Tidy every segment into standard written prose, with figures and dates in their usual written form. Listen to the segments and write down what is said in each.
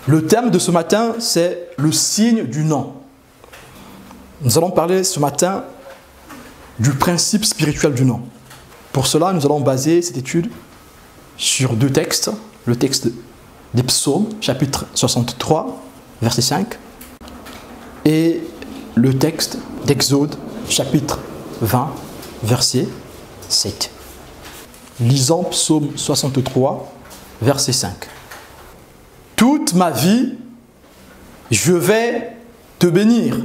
Le thème de ce matin, c'est le signe du nom. Nous allons parler ce matin du principe spirituel du nom. Pour cela, nous allons baser cette étude sur deux textes. Le texte des Psaumes, chapitre 63, verset 5, et le texte d'Exode, chapitre 20, verset 7. Lisons Psaume 63, verset 5. Toute ma vie, je vais te bénir.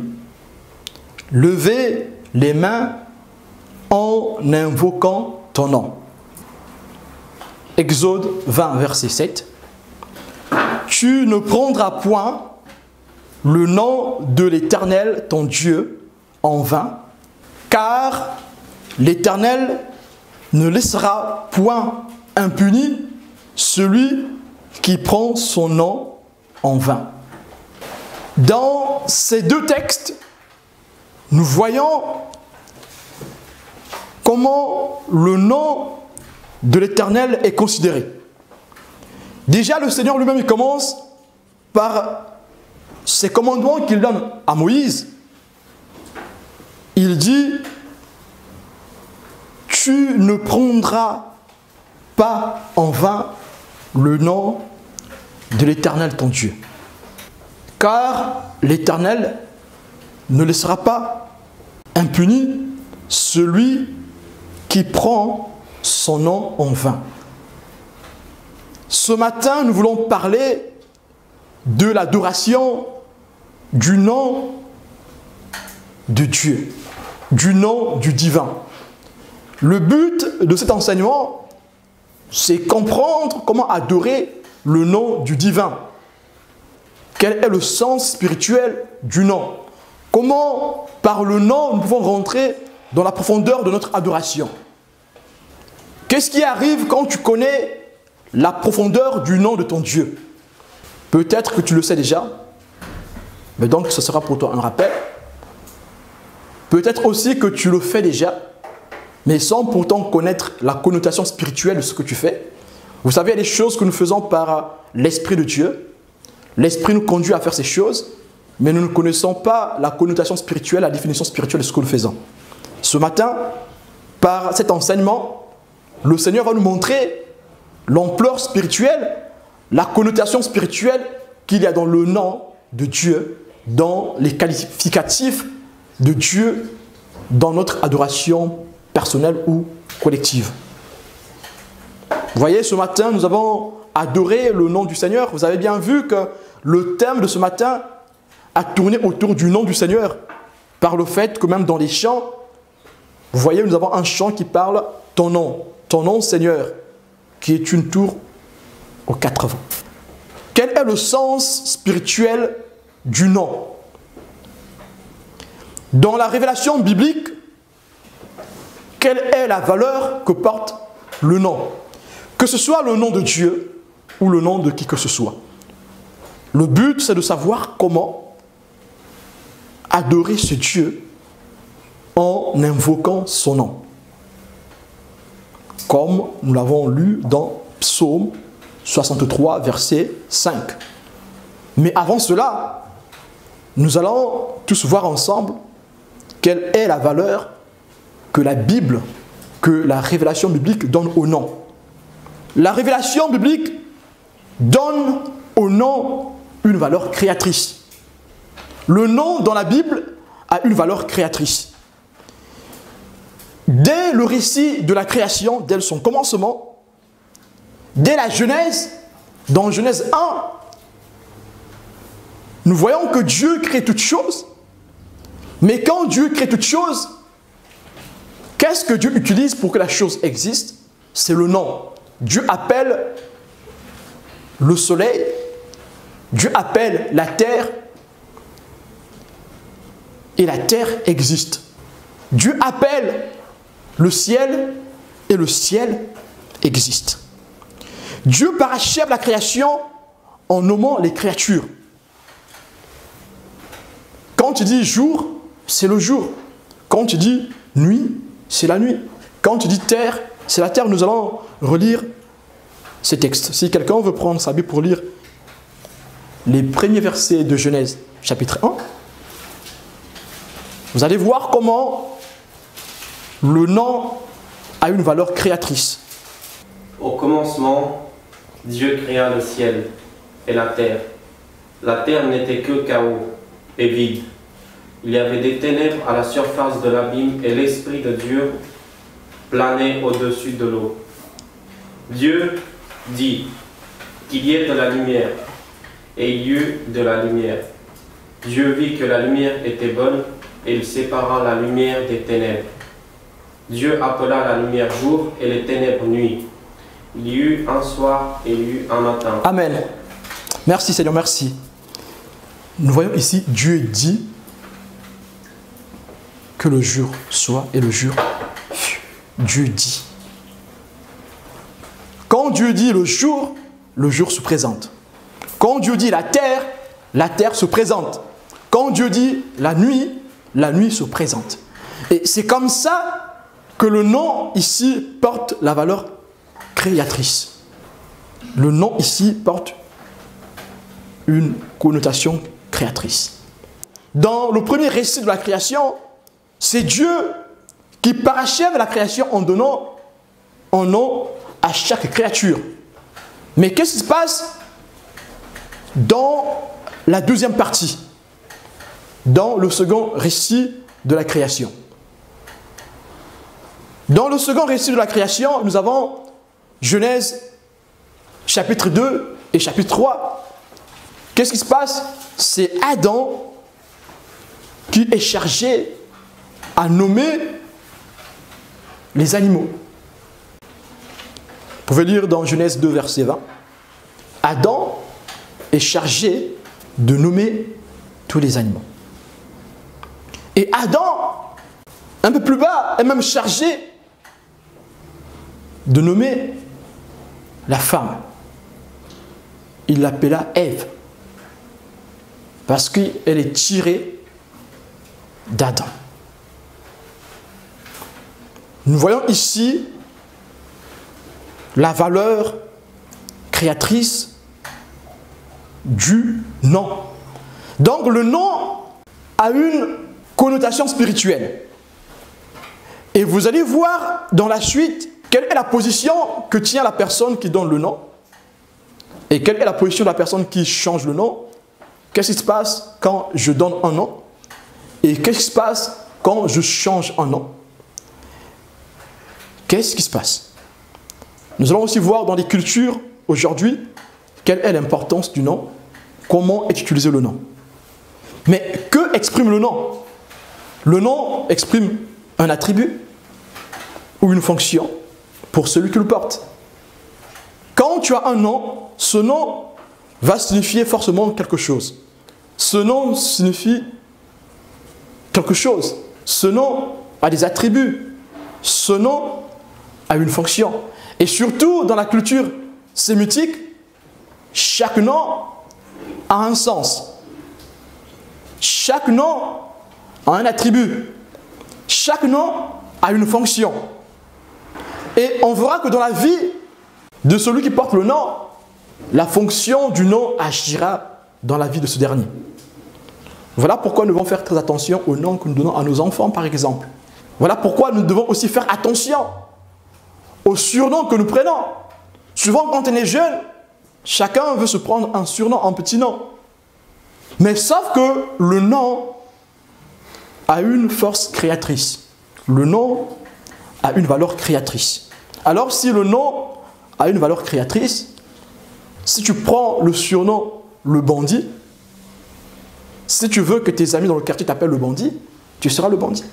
Levez les mains en invoquant ton nom. Exode 20, verset 7. Tu ne prendras point le nom de l'Éternel, ton Dieu, en vain, car l'Éternel ne laissera point impuni celui qui prend son nom en vain. Dans ces deux textes, nous voyons comment le nom de l'Éternel est considéré. Déjà, le Seigneur lui-même, il commence par ces commandements qu'il donne à Moïse. Il dit, tu ne prendras pas en vain le nom de l'Éternel ton Dieu. Car l'Éternel ne laissera pas impuni celui qui prend son nom en vain. Ce matin, nous voulons parler de l'adoration du nom de Dieu, du nom du divin. Le but de cet enseignement, c'est comprendre comment adorer le nom du divin. Quel est le sens spirituel du nom? Comment, par le nom, nous pouvons rentrer dans la profondeur de notre adoration? Qu'est-ce qui arrive quand tu connais la profondeur du nom de ton Dieu? Peut-être que tu le sais déjà, mais donc ce sera pour toi un rappel. Peut-être aussi que tu le fais déjà, mais sans pourtant connaître la connotation spirituelle de ce que tu fais. Vous savez, il y a des choses que nous faisons par l'Esprit de Dieu. L'Esprit nous conduit à faire ces choses, mais nous ne connaissons pas la connotation spirituelle, la définition spirituelle de ce que nous faisons. Ce matin, par cet enseignement, le Seigneur va nous montrer l'ampleur spirituelle, la connotation spirituelle qu'il y a dans le nom de Dieu, dans les qualificatifs de Dieu, dans notre adoration personnelle ou collective. Vous voyez, ce matin, nous avons adoré le nom du Seigneur. Vous avez bien vu que le thème de ce matin a tourné autour du nom du Seigneur, par le fait que même dans les chants, vous voyez, nous avons un chant qui parle « Ton nom Seigneur », qui est une tour aux 4 vents. Quel est le sens spirituel du nom? Dans la révélation biblique, quelle est la valeur que porte le nom? Que ce soit le nom de Dieu ou le nom de qui que ce soit. Le but, c'est de savoir comment adorer ce Dieu en invoquant son nom. Comme nous l'avons lu dans Psaume 63, verset 5. Mais avant cela, nous allons tous voir ensemble quelle est la valeur que la Bible, que la révélation biblique donne au nom. La révélation biblique donne au nom une valeur créatrice. Le nom dans la Bible a une valeur créatrice. Dès le récit de la création, dès son commencement, dès la Genèse, dans Genèse 1, nous voyons que Dieu crée toutes choses. Mais quand Dieu crée toutes choses, qu'est-ce que Dieu utilise pour que la chose existe? C'est le nom. Dieu appelle le soleil, Dieu appelle la terre, et la terre existe. Dieu appelle le ciel, et le ciel existe. Dieu parachève la création en nommant les créatures. Quand tu dis jour, c'est le jour. Quand tu dis nuit, c'est la nuit. Quand tu dis terre, c'est la terre. Nous allons relire ces textes. Si quelqu'un veut prendre sa Bible pour lire les premiers versets de Genèse, chapitre 1, vous allez voir comment le nom a une valeur créatrice. Au commencement, Dieu créa le ciel et la terre. La terre n'était que chaos et vide. Il y avait des ténèbres à la surface de l'abîme et l'Esprit de Dieu planait au-dessus de l'eau. Dieu dit qu'il y ait de la lumière, et il y eut de la lumière. Dieu vit que la lumière était bonne, et il sépara la lumière des ténèbres. Dieu appela la lumière jour et les ténèbres nuit. Il y eut un soir et il y eut un matin. Amen. Merci Seigneur, merci. Nous voyons ici, Dieu dit que le jour soit et le jour fut. Dieu dit. Quand Dieu dit le jour se présente. Quand Dieu dit la terre se présente. Quand Dieu dit la nuit se présente. Et c'est comme ça que le nom ici porte la valeur créatrice. Le nom ici porte une connotation créatrice. Dans le premier récit de la création, c'est Dieu qui parachève la création en donnant un nom à chaque créature. Mais qu'est-ce qui se passe dans la deuxième partie, dans le second récit de la création? Dans le second récit de la création, nous avons Genèse chapitre 2 et chapitre 3. Qu'est-ce qui se passe? C'est Adam qui est chargé à nommer les animaux. Vous pouvez lire dans Genèse 2, verset 20. Adam est chargé de nommer tous les animaux. Et Adam, un peu plus bas, est même chargé de nommer la femme. Il l'appela Ève, parce qu'elle est tirée d'Adam. Nous voyons ici la valeur créatrice du nom. Donc le nom a une connotation spirituelle. Et vous allez voir dans la suite quelle est la position que tient la personne qui donne le nom et quelle est la position de la personne qui change le nom. Qu'est-ce qui se passe quand je donne un nom et qu'est-ce qui se passe quand je change un nom? Qu'est-ce qui se passe? Nous allons aussi voir dans les cultures aujourd'hui quelle est l'importance du nom, comment est utilisé le nom. Mais que exprime le nom? Le nom exprime un attribut ou une fonction pour celui qui le porte. Quand tu as un nom, ce nom va signifier forcément quelque chose. Ce nom signifie quelque chose. Ce nom a des attributs. Ce nom a une fonction. Et surtout, dans la culture sémitique, chaque nom a un sens. Chaque nom a un attribut. Chaque nom a une fonction. Et on verra que dans la vie de celui qui porte le nom, la fonction du nom agira dans la vie de ce dernier. Voilà pourquoi nous devons faire très attention aux noms que nous donnons à nos enfants, par exemple. Voilà pourquoi nous devons aussi faire attention aux surnoms que nous prenons. Souvent, quand on est jeune, chacun veut se prendre un surnom, un petit nom. Mais sauf que le nom a une force créatrice. Le nom a une valeur créatrice. Alors, si le nom a une valeur créatrice, si tu prends le surnom le bandit, si tu veux que tes amis dans le quartier t'appellent le bandit, tu seras le bandit.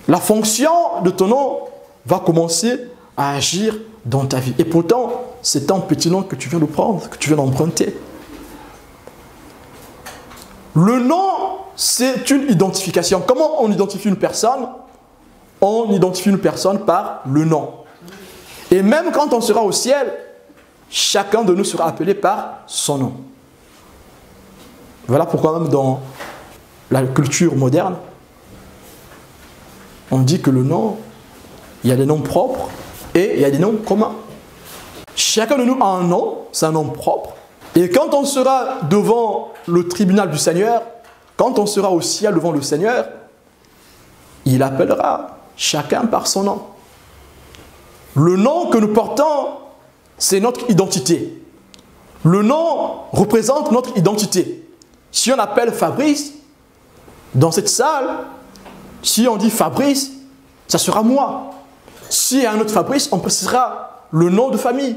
La fonction de ton nom va commencer à agir dans ta vie. Et pourtant, c'est un petit nom que tu viens de prendre, que tu viens d'emprunter. Le nom, c'est une identification. Comment on identifie une personne? On identifie une personne par le nom. Et même quand on sera au ciel, chacun de nous sera appelé par son nom. Voilà pourquoi même dans la culture moderne, on dit que le nom, il y a des noms propres et il y a des noms communs. Chacun de nous a un nom, c'est un nom propre, Et quand on sera devant le tribunal du Seigneur, quand on sera au ciel devant le Seigneur, il appellera chacun par son nom. Le nom que nous portons, c'est notre identité. Le nom représente notre identité. Si on appelle Fabrice, dans cette salle, si on dit Fabrice, ça sera moi. Si il y a un autre Fabrice, on précisera le nom de famille.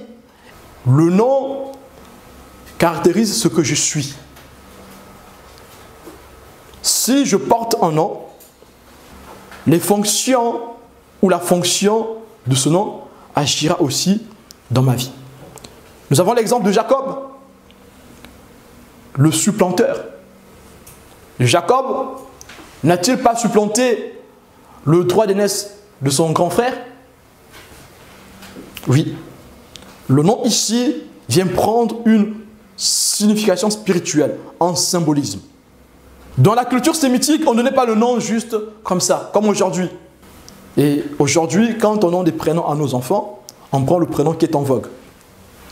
Le nom caractérise ce que je suis. Si je porte un nom, les fonctions ou la fonction de ce nom agira aussi dans ma vie. Nous avons l'exemple de Jacob, le supplanteur. Jacob n'a-t-il pas supplanté le droit d'aînesse de son grand frère? Oui. Le nom ici vient prendre une signification spirituelle, un symbolisme. Dans la culture sémitique, on ne donnait pas le nom juste comme ça, comme aujourd'hui. Et aujourd'hui, quand on donne des prénoms à nos enfants, on prend le prénom qui est en vogue.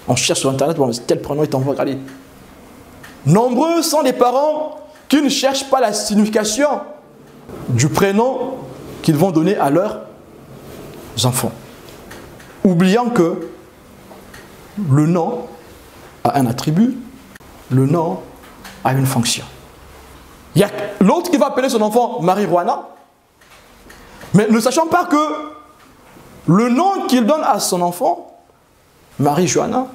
On cherche sur Internet, bon, quel prénom est en vogue, allez. Nombreux sont les parents qui ne cherchent pas la signification du prénom qu'ils vont donner à leurs enfants. Oubliant que le nom a un attribut, le nom a une fonction. Il y a l'autre qui va appeler son enfant Marijuana, mais ne sachant pas que le nom qu'il donne à son enfant, Marijuana,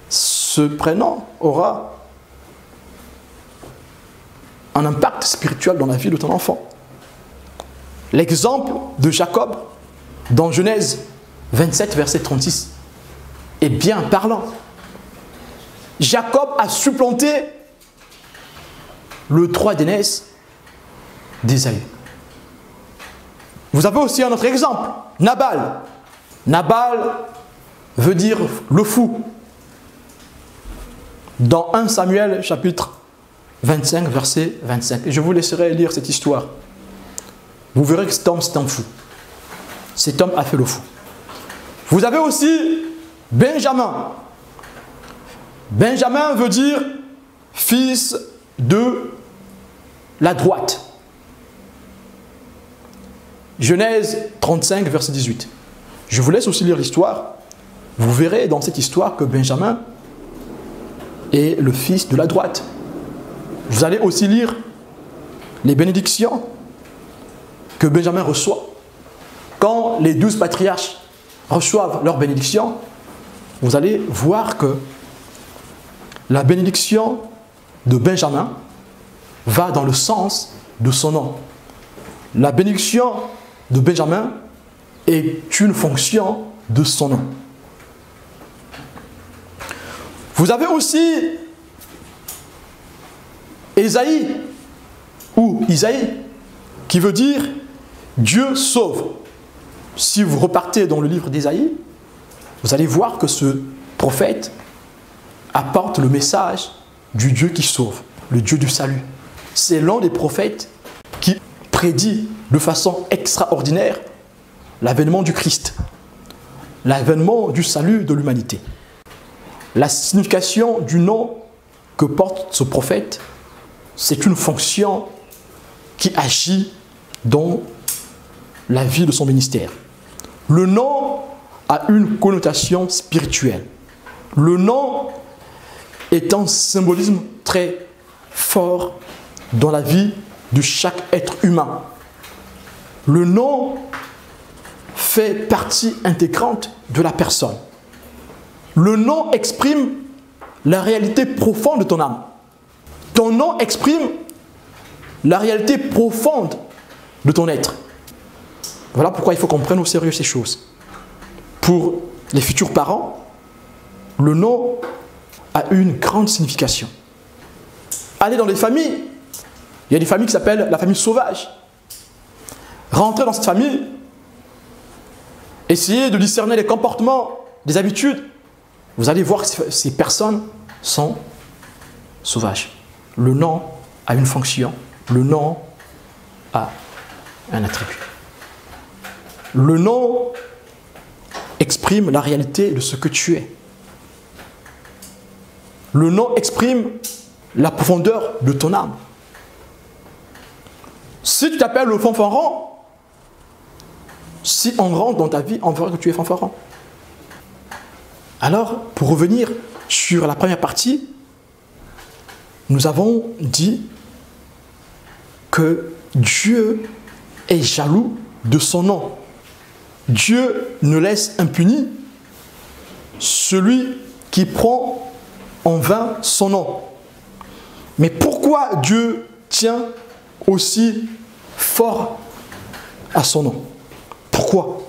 ce prénom aura un impact spirituel dans la vie de ton enfant. L'exemple de Jacob dans Genèse 27, verset 36 est bien parlant. Jacob a supplanté le droit d'aînesse d'Ésaü. Vous avez aussi un autre exemple, Nabal. Nabal veut dire le fou. Dans 1 Samuel chapitre 25, verset 25. Et je vous laisserai lire cette histoire. Vous verrez que cet homme, c'est un fou. Cet homme a fait le fou. Vous avez aussi Benjamin. Benjamin veut dire fils de la droite. Genèse 35, verset 18. Je vous laisse aussi lire l'histoire. Vous verrez dans cette histoire que Benjamin est le fils de la droite. Vous allez aussi lire les bénédictions que Benjamin reçoit. Quand les 12 patriarches reçoivent leurs bénédictions, vous allez voir que la bénédiction de Benjamin va dans le sens de son nom. La bénédiction de Benjamin est une fonction de son nom. Vous avez aussi Ésaïe ou Isaïe qui veut dire Dieu sauve. Si vous repartez dans le livre d'Ésaïe, vous allez voir que ce prophète apporte le message du Dieu qui sauve, le Dieu du salut. C'est l'un des prophètes qui prédit de façon extraordinaire l'avènement du Christ, l'avènement du salut de l'humanité. La signification du nom que porte ce prophète, c'est une fonction qui agit dans la vie de son ministère. Le nom a une connotation spirituelle. Le nom est un symbolisme très fort dans la vie de chaque être humain. Le nom fait partie intégrante de la personne. Le nom exprime la réalité profonde de ton âme. Ton nom exprime la réalité profonde de ton être. Voilà pourquoi il faut qu'on prenne au sérieux ces choses. Pour les futurs parents, le nom a une grande signification. Allez dans les familles, il y a des familles qui s'appellent la famille sauvage. Rentrez dans cette famille, essayez de discerner les comportements, les habitudes. Vous allez voir que ces personnes sont sauvages. Le nom a une fonction, le nom a un attribut. Le nom exprime la réalité de ce que tu es. Le nom exprime la profondeur de ton âme. Si tu t'appelles le fanfaron, si on rentre dans ta vie, on verra que tu es fanfaron. Alors, pour revenir sur la première partie, nous avons dit que Dieu est jaloux de son nom. Dieu ne laisse impuni celui qui prend en vain son nom. Mais pourquoi Dieu tient aussi fort à son nom? Pourquoi?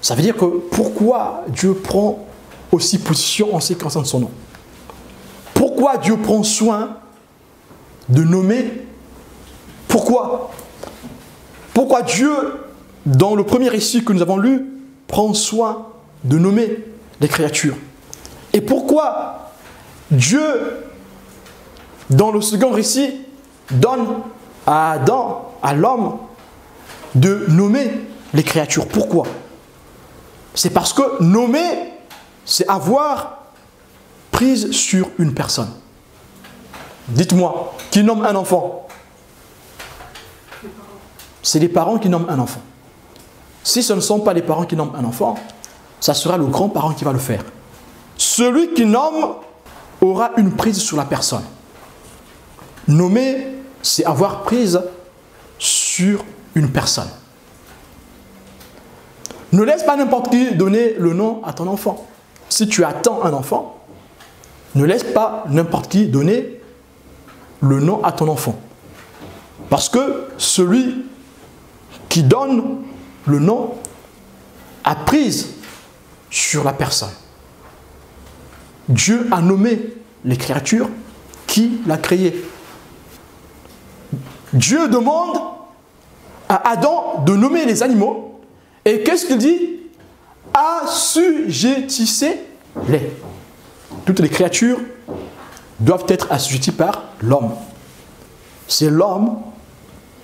Ça veut dire que pourquoi Dieu prend aussi position en ce qui concerne son nom? Pourquoi Dieu prend soin de nommer? Pourquoi? Pourquoi Dieu, dans le premier récit que nous avons lu, prend soin de nommer les créatures? Et pourquoi Dieu, dans le second récit, donne à Adam, à l'homme, de nommer les créatures? Pourquoi? C'est parce que nommer, c'est avoir prise sur une personne. Dites-moi, qui nomme un enfant? C'est les parents qui nomment un enfant. Si ce ne sont pas les parents qui nomment un enfant, ça sera le grand-parent qui va le faire. Celui qui nomme aura une prise sur la personne. Nommer, c'est avoir prise sur une personne. Ne laisse pas n'importe qui donner le nom à ton enfant. Si tu attends un enfant, ne laisse pas n'importe qui donner le nom à ton enfant. Parce que celui qui donne le nom a prise sur la personne. Dieu a nommé les créatures qui l'a créé. Dieu demande à Adam de nommer les animaux. Et qu'est-ce qu'il dit? Assujettissez-les. Toutes les créatures doivent être assujetties par l'homme. C'est l'homme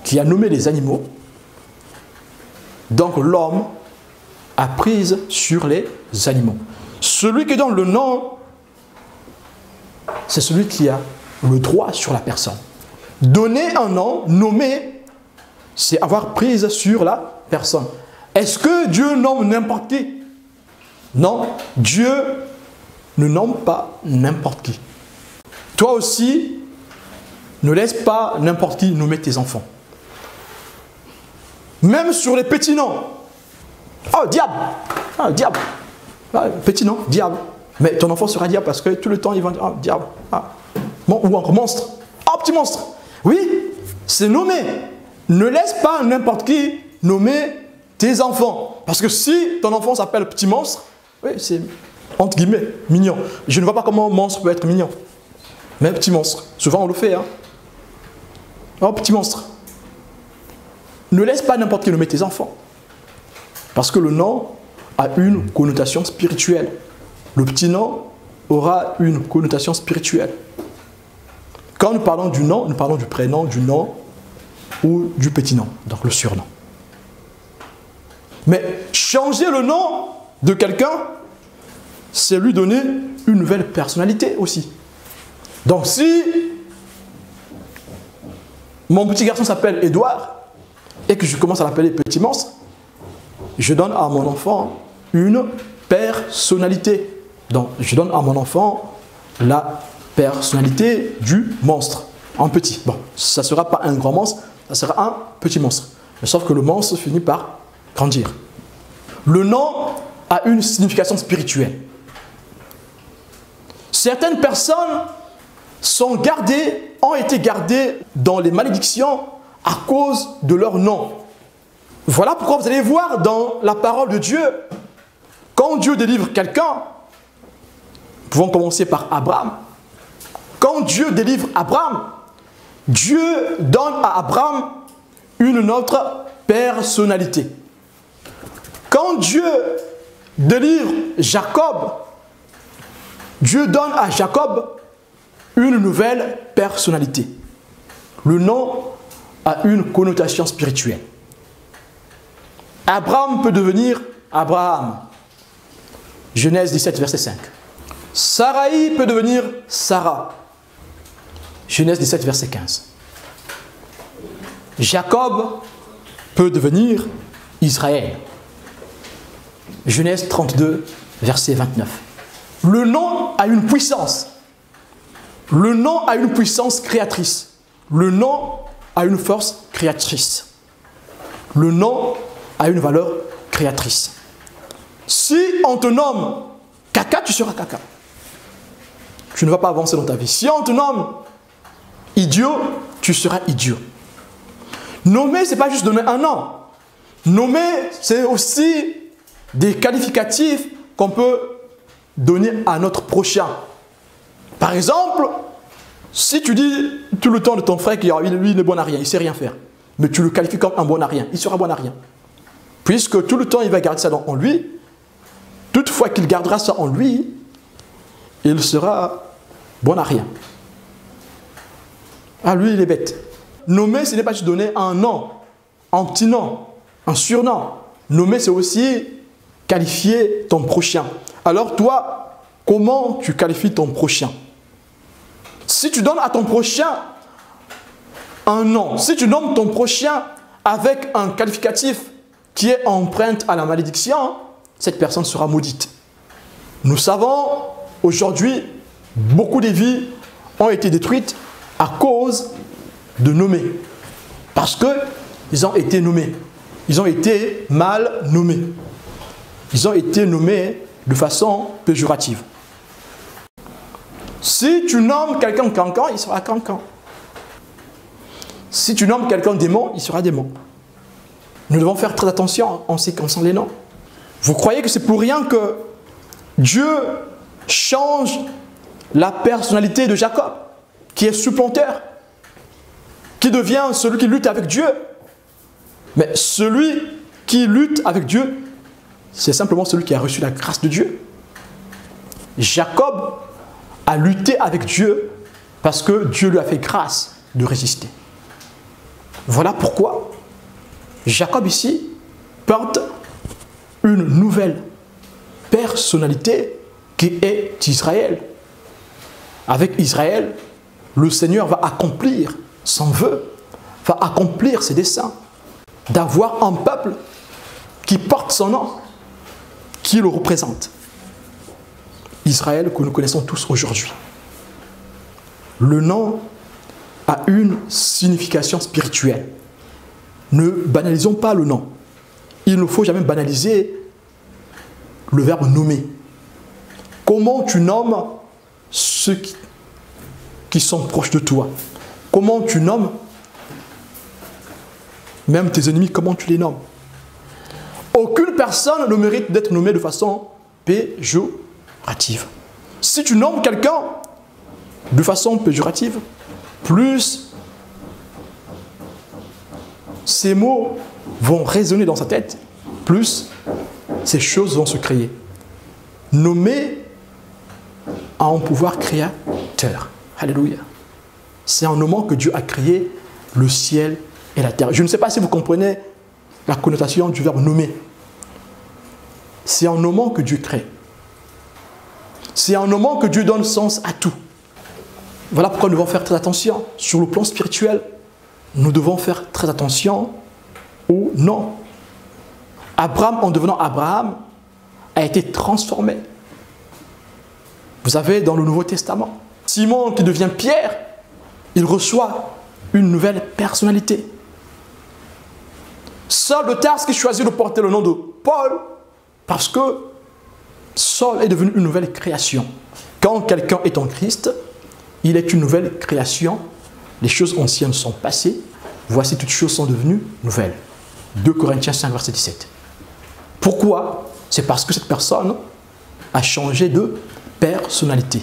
qui a nommé les animaux. Donc l'homme a prise sur les animaux. Celui qui donne le nom, c'est celui qui a le droit sur la personne. Donner un nom, nommer, c'est avoir prise sur la personne. Est-ce que Dieu nomme n'importe qui? Non, Dieu ne nomme pas n'importe qui. Toi aussi, ne laisse pas n'importe qui nommer tes enfants. Même sur les petits noms. Oh, diable! Ah, diable! Ah, petit nom, diable. Mais ton enfant sera diable parce que tout le temps, il va dire, oh, diable. Ah. Bon, ou encore monstre. Oh, petit monstre. Oui, c'est nommé. Ne laisse pas n'importe qui nommer tes enfants. Parce que si ton enfant s'appelle petit monstre, oui, c'est entre guillemets mignon. Je ne vois pas comment monstre peut être mignon. Mais petit monstre, souvent on le fait. Hein. Oh, petit monstre. Ne laisse pas n'importe qui nommer tes enfants. Parce que le nom a une connotation spirituelle. Le petit nom aura une connotation spirituelle. Quand nous parlons du nom, nous parlons du prénom, du nom ou du petit nom, donc le surnom. Mais changer le nom de quelqu'un, c'est lui donner une nouvelle personnalité aussi. Donc si mon petit garçon s'appelle Édouard et que je commence à l'appeler petit monstre, je donne à mon enfant une personnalité. Donc je donne à mon enfant la personnalité du monstre en petit. Bon, ça ne sera pas un grand monstre, ça sera un petit monstre. Mais sauf que le monstre finit par grandir. Le nom a une signification spirituelle. Certaines personnes ont été gardées dans les malédictions à cause de leur nom. Voilà pourquoi vous allez voir dans la parole de Dieu, quand Dieu délivre quelqu'un, nous pouvons commencer par Abraham. Quand Dieu délivre Abraham, Dieu donne à Abraham une autre personnalité. Quand Dieu délivre Jacob, Dieu donne à Jacob une nouvelle personnalité. Le nom a une connotation spirituelle. Abraham peut devenir Abraham. Genèse 17, verset 5. Saraï peut devenir Sarah. Genèse 17, verset 15. Jacob peut devenir Israël. Genèse 32, verset 29. Le nom a une puissance. Le nom a une puissance créatrice. Le nom a une force créatrice. Le nom a une valeur créatrice. Si on te nomme caca, tu seras caca. Tu ne vas pas avancer dans ta vie. Si on te nomme idiot, tu seras idiot. Nommer, ce n'est pas juste donner un nom. Nommer, c'est aussi des qualificatifs qu'on peut donner à notre prochain. Par exemple, si tu dis tout le temps de ton frère qu'il lui il est bon à rien, il ne sait rien faire, mais tu le qualifies comme un bon à rien, il sera bon à rien. Puisque tout le temps il va garder ça en lui, toutefois qu'il gardera ça en lui, il sera bon à rien. Ah, lui, il est bête. Nommer, ce n'est pas juste donner un nom, un petit nom, un surnom. Nommer, c'est aussi qualifier ton prochain. Alors toi, comment tu qualifies ton prochain? Si tu donnes à ton prochain un nom, si tu nommes ton prochain avec un qualificatif qui est empreinte à la malédiction, cette personne sera maudite. Nous savons aujourd'hui, beaucoup de vies ont été détruites à cause de nommer. Parce qu'ils ont été nommés. Ils ont été mal nommés. Ils ont été nommés de façon péjorative. Si tu nommes quelqu'un cancan, il sera cancan. Si tu nommes quelqu'un démon, il sera démon. Nous devons faire très attention en ce qui concerne les noms. Vous croyez que c'est pour rien que Dieu change la personnalité de Jacob, qui est supplanteur, qui devient celui qui lutte avec Dieu? Mais celui qui lutte avec Dieu, c'est simplement celui qui a reçu la grâce de Dieu. Jacob a lutté avec Dieu parce que Dieu lui a fait grâce de résister. Voilà pourquoi Jacob ici porte une nouvelle personnalité qui est Israël. Avec Israël, le Seigneur va accomplir son vœu, va accomplir ses desseins, d'avoir un peuple qui porte son nom, qui le représente. Israël que nous connaissons tous aujourd'hui. Le nom a une signification spirituelle. Ne banalisons pas le nom. Il ne faut jamais banaliser le verbe nommer. Comment tu nommes ceux qui sont proches de toi? Comment tu nommes même tes ennemis? Comment tu les nommes? Aucune personne ne mérite d'être nommée de façon péjorative. Si tu nommes quelqu'un de façon péjorative, plus ces mots vont résonner dans sa tête, plus ces choses vont se créer. Nommer a un pouvoir créateur. Alléluia. C'est en nommant que Dieu a créé le ciel et la terre. Je ne sais pas si vous comprenez la connotation du verbe nommer. C'est en nommant que Dieu crée. C'est en nommant que Dieu donne sens à tout. Voilà pourquoi nous devons faire très attention. Sur le plan spirituel, nous devons faire très attention au nom. Abraham, en devenant Abraham, a été transformé. Vous avez dans le Nouveau Testament, Simon qui devient Pierre, il reçoit une nouvelle personnalité. Saul de Tarse qui choisit de porter le nom de Paul parce que Saul est devenu une nouvelle création. Quand quelqu'un est en Christ, il est une nouvelle création. Les choses anciennes sont passées. Voici toutes choses sont devenues nouvelles. 2 Corinthiens 5, verset 17. Pourquoi? C'est parce que cette personne a changé de personnalité.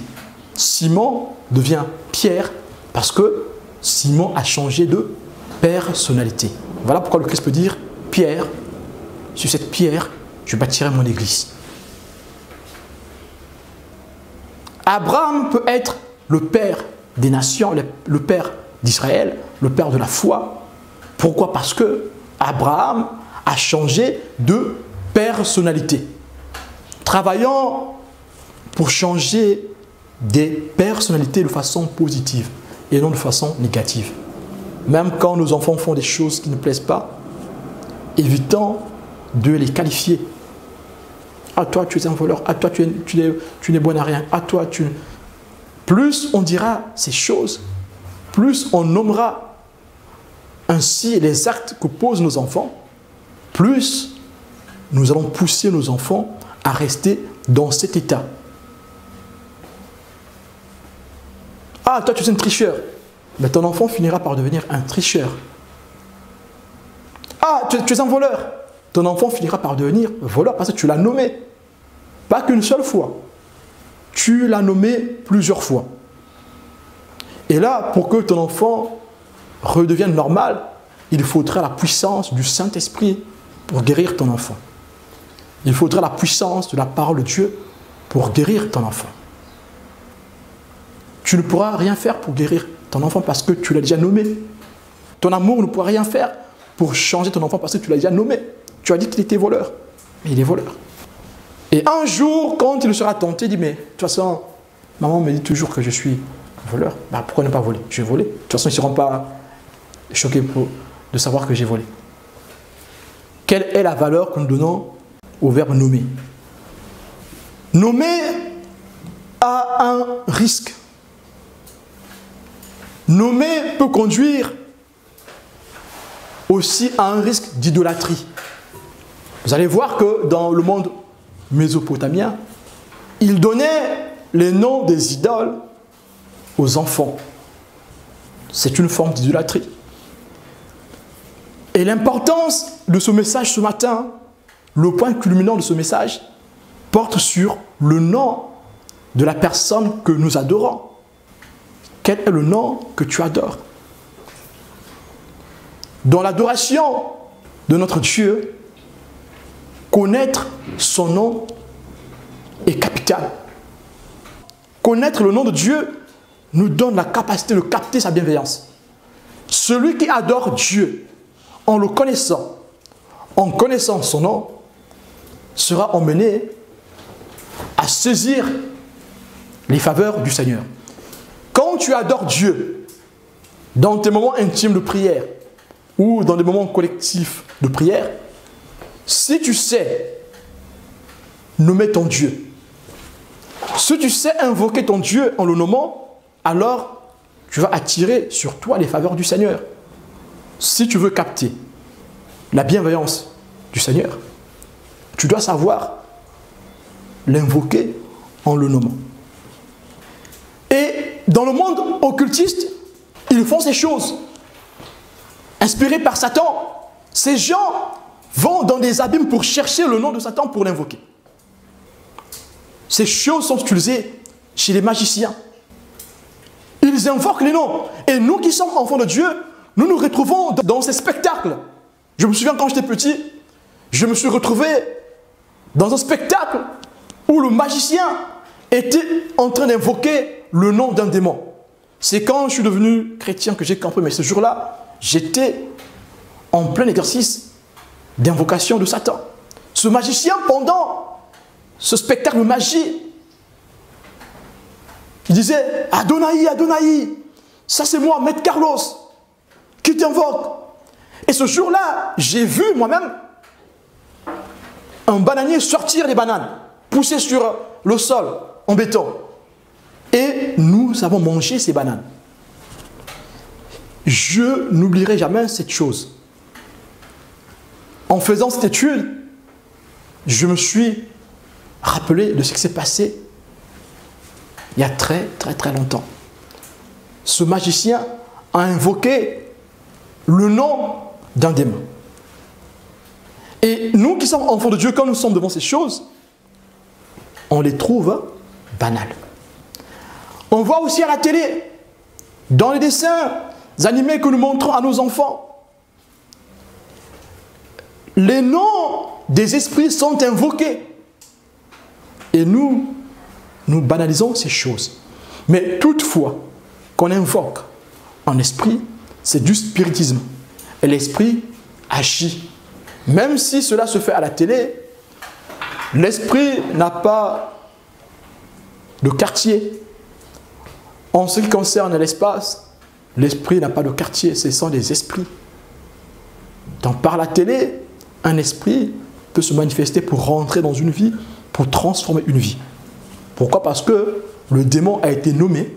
Simon devient Pierre parce que Simon a changé de personnalité. Voilà pourquoi le Christ peut dire, Pierre, sur cette pierre, je bâtirai mon église. Abraham peut être le père des nations, le père d'Israël, le père de la foi. Pourquoi? Parce que Abraham a changé de personnalité. Travaillant pour changer des personnalités de façon positive et non de façon négative. Même quand nos enfants font des choses qui ne plaisent pas, évitons de les qualifier. Ah, toi, tu es un voleur. Ah, toi, tu n'es bon à rien. Ah, toi, tu... Plus on dira ces choses, plus on nommera ainsi les actes que posent nos enfants, plus nous allons pousser nos enfants à rester dans cet état. Ah, toi, tu es un tricheur. Mais ton enfant finira par devenir un tricheur. Ah, tu es un voleur. Ton enfant finira par devenir voleur parce que tu l'as nommé. Pas qu'une seule fois. Tu l'as nommé plusieurs fois. Et là, pour que ton enfant redevienne normal, il faudra la puissance du Saint-Esprit pour guérir ton enfant. Il faudra la puissance de la parole de Dieu pour guérir ton enfant. Tu ne pourras rien faire pour guérir ton enfant parce que tu l'as déjà nommé. Ton amour ne pourra rien faire pour changer ton enfant parce que tu l'as déjà nommé. Tu as dit qu'il était voleur, mais il est voleur. Et un jour, quand il sera tenté, il dit, mais de toute façon, maman me dit toujours que je suis voleur. Bah, pourquoi ne pas voler? Je vais voler. De toute façon, ils ne seront pas choqués de savoir que j'ai volé. Quelle est la valeur que nous donnons au verbe nommer? Nommer a un risque. Nommer peut conduire aussi à un risque d'idolâtrie. Vous allez voir que dans le monde mésopotamien, ils donnaient les noms des idoles aux enfants. C'est une forme d'idolâtrie. Et l'importance de ce message ce matin, le point culminant de ce message, porte sur le nom de la personne que nous adorons. Quel est le nom que tu adores? Dans l'adoration de notre Dieu, connaître son nom est capital. Connaître le nom de Dieu nous donne la capacité de capter sa bienveillance. Celui qui adore Dieu en le connaissant, en connaissant son nom, sera emmené à saisir les faveurs du Seigneur. Quand tu adores Dieu dans tes moments intimes de prière ou dans des moments collectifs de prière, si tu sais nommer ton Dieu, si tu sais invoquer ton Dieu en le nommant, alors tu vas attirer sur toi les faveurs du Seigneur. Si tu veux capter la bienveillance du Seigneur, tu dois savoir l'invoquer en le nommant. Et dans le monde occultiste, ils font ces choses. Inspirés par Satan, ces gens vont dans des abîmes pour chercher le nom de Satan pour l'invoquer. Ces choses sont utilisées chez les magiciens. Ils invoquent les noms. Et nous qui sommes enfants de Dieu, nous nous retrouvons dans ces spectacles. Je me souviens quand j'étais petit, je me suis retrouvé dans un spectacle où le magicien était en train d'invoquer le nom d'un démon. C'est quand je suis devenu chrétien que j'ai compris, mais ce jour-là, j'étais en plein exercice d'invocation de Satan. Ce magicien, pendant ce spectacle de magie, il disait « Adonai, Adonai, ça c'est moi, Maître Carlos, qui t'invoque. » Et ce jour-là, j'ai vu moi-même un bananier sortir des bananes, pousser sur le sol en béton. Et nous avons mangé ces bananes. Je n'oublierai jamais cette chose. En faisant cette étude, je me suis rappelé de ce qui s'est passé il y a très longtemps. Ce magicien a invoqué le nom d'un démon. Et nous qui sommes enfants de Dieu, quand nous sommes devant ces choses, on les trouve banales. On voit aussi à la télé, dans les dessins animés que nous montrons à nos enfants, les noms des esprits sont invoqués. Et nous banalisons ces choses. Mais toutefois, qu'on invoque en esprit, c'est du spiritisme. Et l'esprit agit. Même si cela se fait à la télé, l'esprit n'a pas de quartier. En ce qui concerne l'espace, l'esprit n'a pas de quartier, ce sont des esprits. Donc par la télé, un esprit peut se manifester pour rentrer dans une vie, pour transformer une vie. Pourquoi? Parce que le démon a été nommé.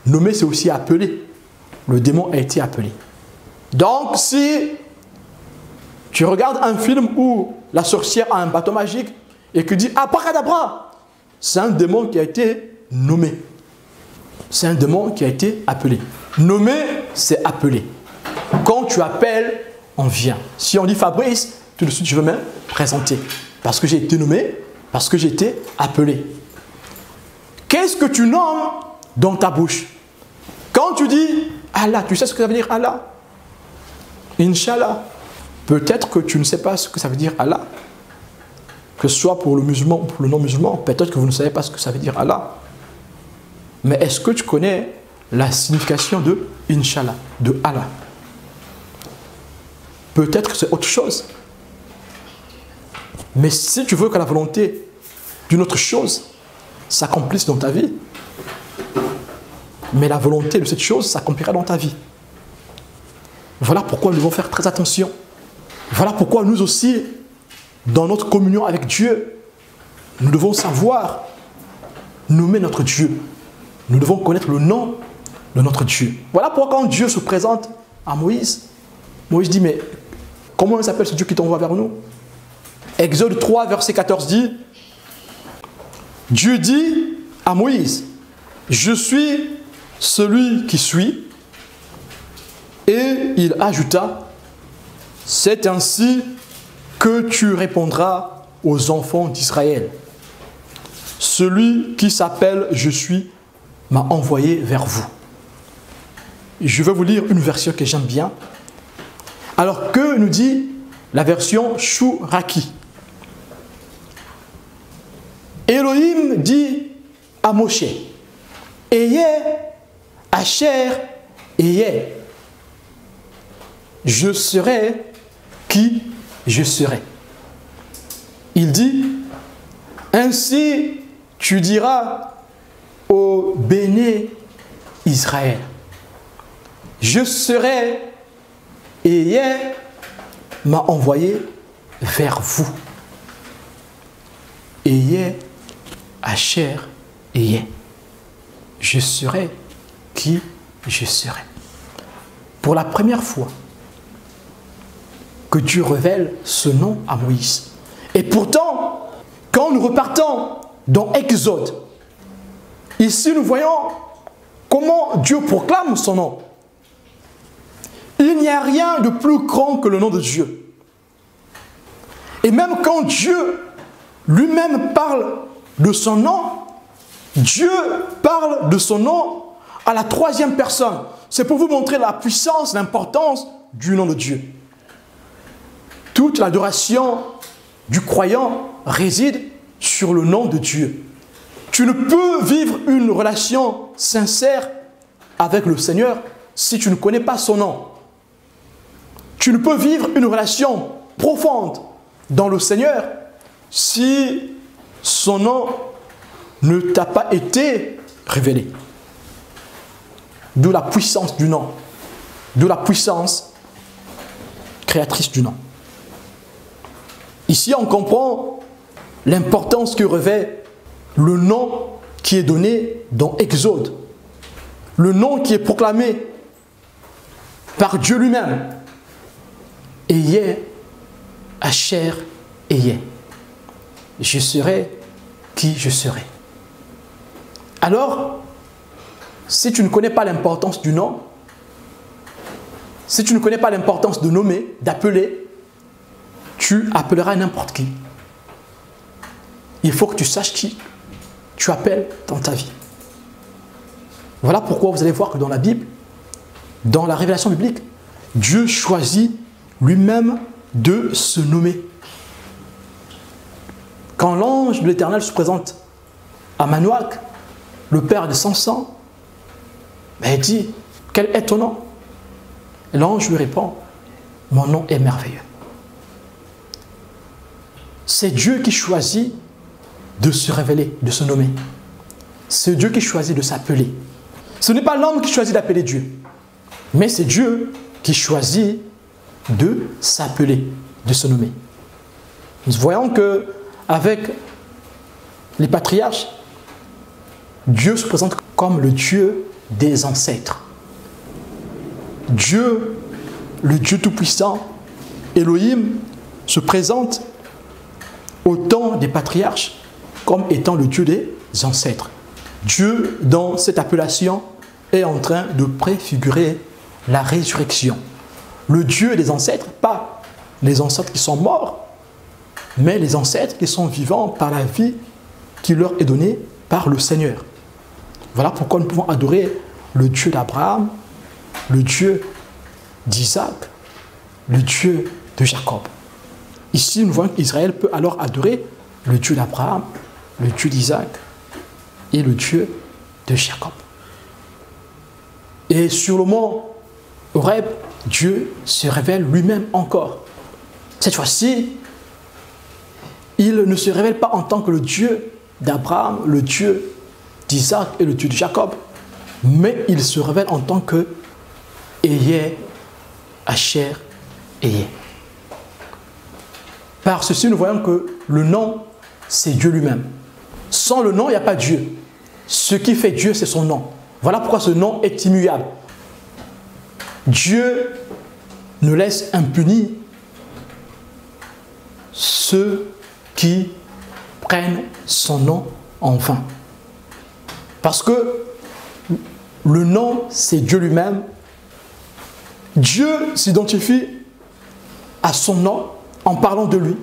Nommé, c'est aussi appelé. Le démon a été appelé. Donc si tu regardes un film où la sorcière a un bâton magique et que dit « Abracadabra », c'est un démon qui a été nommé. C'est un démon qui a été appelé. Nommé, c'est appelé. Quand tu appelles, on vient. Si on dit Fabrice, tout de suite je veux me présenter. Parce que j'ai été nommé, parce que j'ai été appelé. Qu'est-ce que tu nommes dans ta bouche? Quand tu dis Allah, tu sais ce que ça veut dire Allah? Inch'Allah. Peut-être que tu ne sais pas ce que ça veut dire Allah. Que ce soit pour le musulman ou pour le non-musulman, peut-être que vous ne savez pas ce que ça veut dire Allah. Mais est-ce que tu connais la signification de Inch'Allah, de Allah? Peut-être que c'est autre chose. Mais si tu veux que la volonté d'une autre chose s'accomplisse dans ta vie, mais la volonté de cette chose s'accomplira dans ta vie. Voilà pourquoi nous devons faire très attention. Voilà pourquoi nous aussi, dans notre communion avec Dieu, nous devons savoir nommer notre Dieu. Nous devons connaître le nom de notre Dieu. Voilà pourquoi quand Dieu se présente à Moïse, Moïse dit, mais comment s'appelle ce Dieu qui t'envoie vers nous? Exode 3, verset 14 dit, Dieu dit à Moïse, je suis celui qui suis. Et il ajouta, c'est ainsi que tu répondras aux enfants d'Israël. Celui qui s'appelle je suis m'a envoyé vers vous. Je vais vous lire une version que j'aime bien. Alors que nous dit la version Chouraki. Elohim dit à Moshe, Ayez, Asher, Ayez. Je serai qui je serai. Il dit, ainsi tu diras au béné Israël, je serai et hier m'a envoyé vers vous. Et hier, Asher, et hier, je serai qui je serai. Pour la première fois, que Dieu révèle ce nom à Moïse. Et pourtant, quand nous repartons dans Exode, ici nous voyons comment Dieu proclame son nom. Il n'y a rien de plus grand que le nom de Dieu. Et même quand Dieu lui-même parle de son nom, Dieu parle de son nom à la troisième personne. C'est pour vous montrer la puissance, l'importance du nom de Dieu. Toute l'adoration du croyant réside sur le nom de Dieu. Tu ne peux vivre une relation sincère avec le Seigneur si tu ne connais pas son nom. Tu ne peux vivre une relation profonde dans le Seigneur si son nom ne t'a pas été révélé. D'où la puissance du nom. D'où la puissance créatrice du nom. Ici, on comprend l'importance que revêt le nom qui est donné dans Exode. Le nom qui est proclamé par Dieu lui-même. Ayez, Asher, ayez. Je serai qui je serai. Alors, si tu ne connais pas l'importance du nom, si tu ne connais pas l'importance de nommer, d'appeler, tu appelleras n'importe qui. Il faut que tu saches qui tu appelles dans ta vie. Voilà pourquoi vous allez voir que dans la Bible, dans la révélation biblique, Dieu choisit lui-même de se nommer. Quand l'ange de l'Éternel se présente à Manoach, le père de Samson, il dit, quel est ton nom? L'ange lui répond, mon nom est merveilleux. C'est Dieu qui choisit de se révéler, de se nommer. c'est Dieu qui choisit de s'appeler. Ce n'est pas l'homme qui choisit d'appeler Dieu, mais c'est Dieu qui choisit de s'appeler, de se nommer. Nous voyons qu'avec les patriarches, Dieu se présente comme le Dieu des ancêtres. Dieu, le Dieu Tout-Puissant, Elohim, se présente au temps des patriarches comme étant le Dieu des ancêtres. Dieu, dans cette appellation, est en train de préfigurer la résurrection. Le Dieu des ancêtres, pas les ancêtres qui sont morts, mais les ancêtres qui sont vivants par la vie qui leur est donnée par le Seigneur. Voilà pourquoi nous pouvons adorer le Dieu d'Abraham, le Dieu d'Isaac, le Dieu de Jacob. Ici, nous voyons qu'Israël peut alors adorer le Dieu d'Abraham, le Dieu d'Isaac et le Dieu de Jacob. Et sur le mont Horeb, Dieu se révèle lui-même encore. Cette fois-ci, il ne se révèle pas en tant que le Dieu d'Abraham, le Dieu d'Isaac et le Dieu de Jacob, mais il se révèle en tant que Ehyeh, Asher, Ehyeh. Par ceci, nous voyons que le nom, c'est Dieu lui-même. Sans le nom, il n'y a pas Dieu. Ce qui fait Dieu, c'est son nom. Voilà pourquoi ce nom est immuable. Dieu ne laisse impunis ceux qui prennent son nom en vain. Parce que le nom, c'est Dieu lui-même. Dieu s'identifie à son nom en parlant de lui.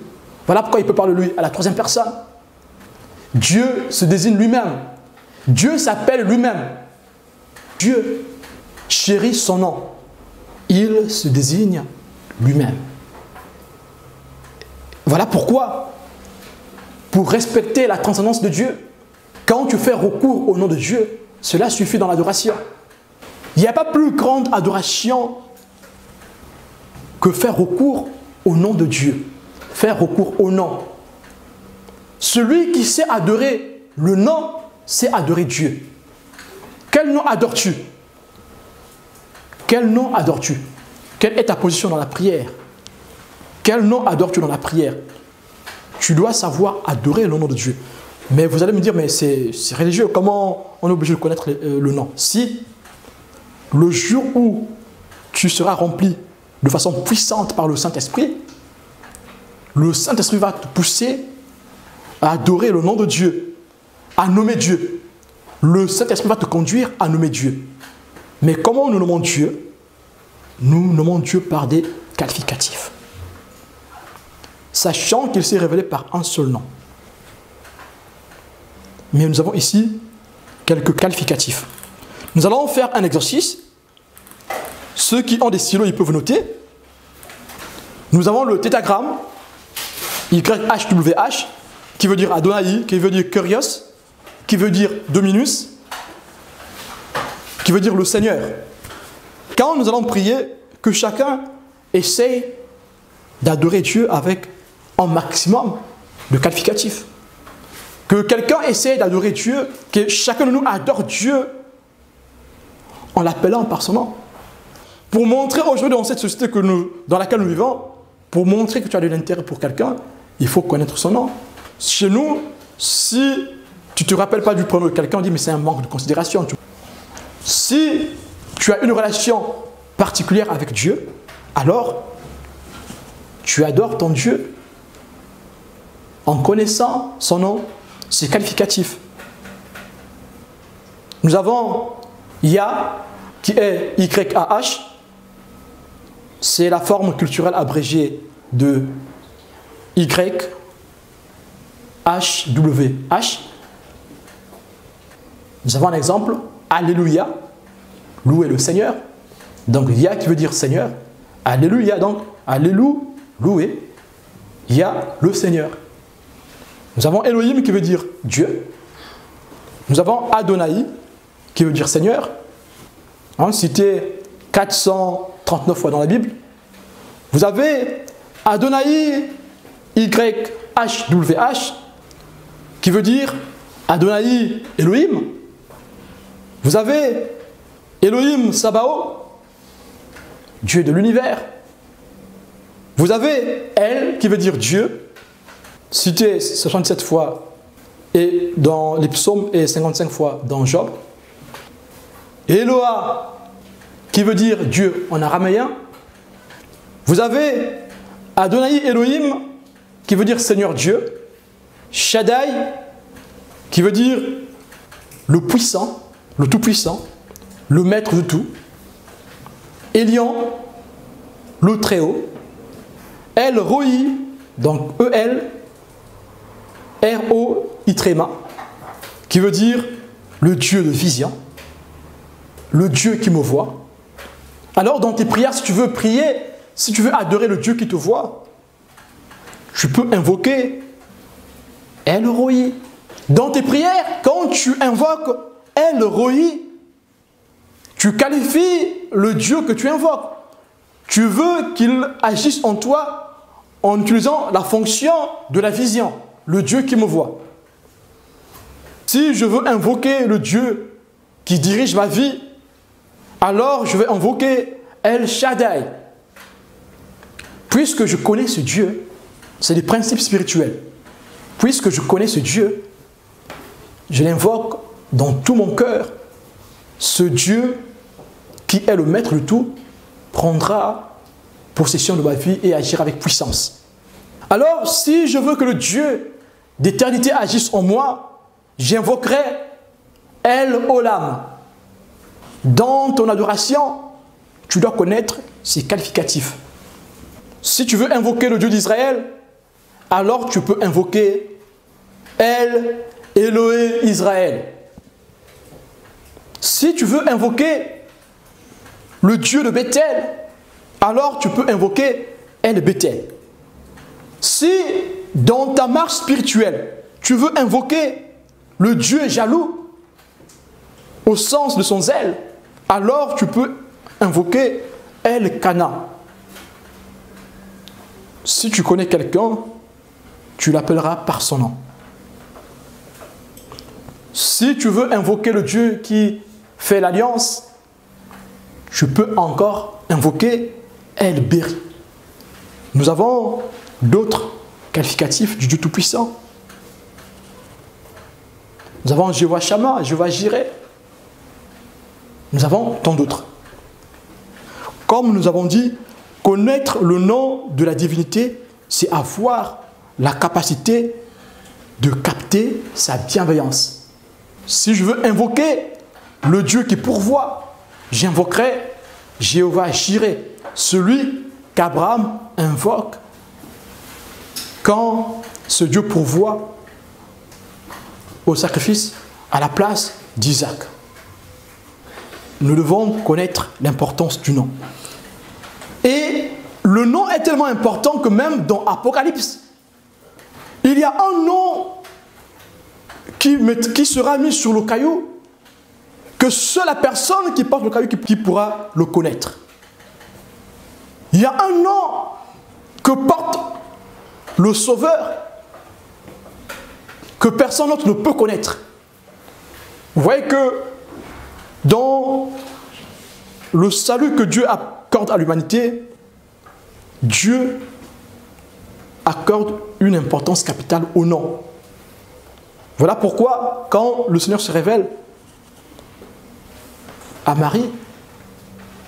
Voilà pourquoi il peut parler de lui à la troisième personne. Dieu se désigne lui-même. Dieu s'appelle lui-même. Dieu chérit son nom. Il se désigne lui-même. Voilà pourquoi, pour respecter la transcendance de Dieu, quand tu fais recours au nom de Dieu, cela suffit dans l'adoration. Il n'y a pas plus grande adoration que faire recours au nom de Dieu. Faire recours au nom. Celui qui sait adorer le nom, c'est adorer Dieu. Quel nom adores-tu? Quel nom adores-tu? Quelle est ta position dans la prière? Quel nom adores-tu dans la prière? Tu dois savoir adorer le nom de Dieu. Mais vous allez me dire, mais c'est religieux, comment on est obligé de connaître le nom? Si le jour où tu seras rempli de façon puissante par le Saint-Esprit, le Saint-Esprit va te pousser à adorer le nom de Dieu, à nommer Dieu. Le Saint-Esprit va te conduire à nommer Dieu. Mais comment nous nommons Dieu? Nous nommons Dieu par des qualificatifs. Sachant qu'il s'est révélé par un seul nom. Mais nous avons ici quelques qualificatifs. Nous allons faire un exercice. Ceux qui ont des stylos, ils peuvent noter. Nous avons le tétragramme YHWH, qui veut dire Adonai, qui veut dire Kyrios, qui veut dire Dominus, qui veut dire le Seigneur. Quand nous allons prier, que chacun essaye d'adorer Dieu avec un maximum de qualificatifs. Que quelqu'un essaye d'adorer Dieu, que chacun de nous adore Dieu en l'appelant par son nom. Pour montrer aujourd'hui dans cette société dans laquelle nous vivons, pour montrer que tu as de l'intérêt pour quelqu'un, il faut connaître son nom. Chez nous, si tu ne te rappelles pas du prénom de quelqu'un, on dit mais c'est un manque de considération. Si tu as une relation particulière avec Dieu, alors tu adores ton Dieu en connaissant son nom, c'est qualificatif. Nous avons Yah qui est YAH, c'est la forme culturelle abrégée de YHWH. Nous avons un exemple, Alléluia, louer le Seigneur. Donc Yah qui veut dire Seigneur, Alléluia, donc Alléluia, louer, Yah le Seigneur. Nous avons Elohim qui veut dire Dieu. Nous avons Adonai qui veut dire Seigneur. Cité 439 fois dans la Bible. Vous avez Adonai YHWH qui veut dire Adonai Elohim. Vous avez Elohim Sabaoth, Dieu de l'univers. Vous avez El qui veut dire Dieu, cité 67 fois et dans les psaumes et 55 fois dans Job. Eloah qui veut dire Dieu en araméen. Vous avez Adonai Elohim qui veut dire Seigneur Dieu. Shaddai qui veut dire le puissant, le tout-puissant, le maître de tout. Elion, le Très-Haut. El Roi, donc E-L, R-O-I-Tréma, qui veut dire le Dieu de vision, le Dieu qui me voit. Alors dans tes prières, si tu veux prier, si tu veux adorer le Dieu qui te voit, tu peux invoquer El Roi. Dans tes prières, quand tu invoques El Roi, tu qualifies le Dieu que tu invoques. Tu veux qu'il agisse en toi en utilisant la fonction de la vision, le Dieu qui me voit. Si je veux invoquer le Dieu qui dirige ma vie, alors je vais invoquer El Shaddai. Puisque je connais ce Dieu, c'est des principes spirituels. Puisque je connais ce Dieu, je l'invoque dans tout mon cœur. Ce Dieu qui est le maître de tout prendra possession de ma vie et agira avec puissance. Alors, si je veux que le Dieu d'éternité agisse en moi, j'invoquerai El Olam. Dans ton adoration, tu dois connaître ses qualificatifs. Si tu veux invoquer le Dieu d'Israël, alors tu peux invoquer El Eloé Israël. Si tu veux invoquer le Dieu de Bethel, alors tu peux invoquer El Bethel. Si dans ta marche spirituelle, tu veux invoquer le Dieu jaloux, au sens de son zèle, alors tu peux invoquer El Kana. Si tu connais quelqu'un, tu l'appelleras par son nom. Si tu veux invoquer le Dieu qui fait l'alliance, tu peux encore invoquer El Béri. Nous avons d'autres qualificatifs du Dieu Tout-Puissant. Nous avons Jéhovah Shammah, Jéhovah Jireh. Nous avons tant d'autres. Comme nous avons dit, connaître le nom de la divinité, c'est avoir la capacité de capter sa bienveillance. Si je veux invoquer le Dieu qui pourvoit, j'invoquerai Jéhovah Jireh, celui qu'Abraham invoque quand ce Dieu pourvoit au sacrifice à la place d'Isaac. Nous devons connaître l'importance du nom. Et le nom est tellement important que même dans Apocalypse, il y a un nom qui sera mis sur le caillou, que seule la personne qui porte le caillou qui pourra le connaître. Il y a un nom que porte le Sauveur, que personne d'autre ne peut connaître. Vous voyez que dans le salut que Dieu accorde à l'humanité, Dieu accorde une importance capitale au nom. Voilà pourquoi, quand le Seigneur se révèle à Marie,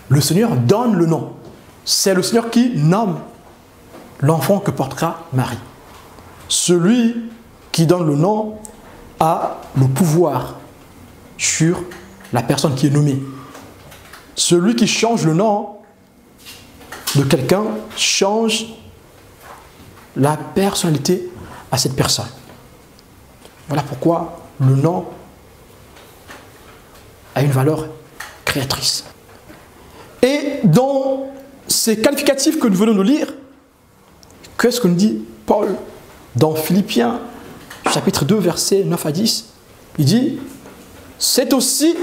le Seigneur donne le nom. C'est le Seigneur qui nomme l'enfant que portera Marie. Celui qui donne le nom a le pouvoir sur la personne qui est nommée. Celui qui change le nom de quelqu'un change la personnalité à cette personne. Voilà pourquoi le nom a une valeur créatrice. Et dans ces qualificatifs que nous venons de lire, qu'est-ce que nous dit Paul dans Philippiens, chapitre 2, versets 9 à 10? Il dit, c'est aussi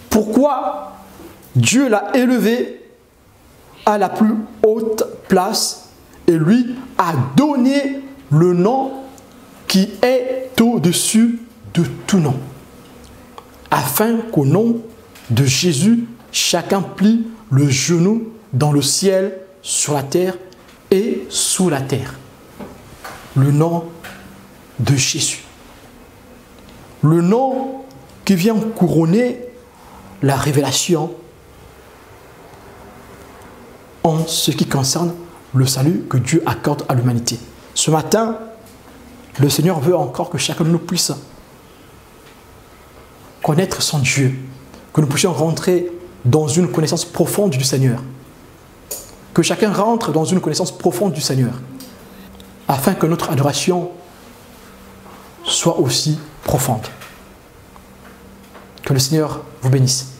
pourquoi Dieu l'a élevé à la plus haute place et lui a donné le nom qui est au-dessus de tout nom. afin qu'au nom de Jésus, chacun plie le genou dans le ciel, sur la terre et sous la terre. Le nom de Jésus. Le nom qui vient couronner la révélation en ce qui concerne le salut que Dieu accorde à l'humanité. Ce matin, le Seigneur veut encore que chacun de nous puisse connaître son Dieu, que nous puissions rentrer dans une connaissance profonde du Seigneur. Que chacun rentre dans une connaissance profonde du Seigneur, afin que notre adoration soit aussi profonde. Que le Seigneur vous bénisse.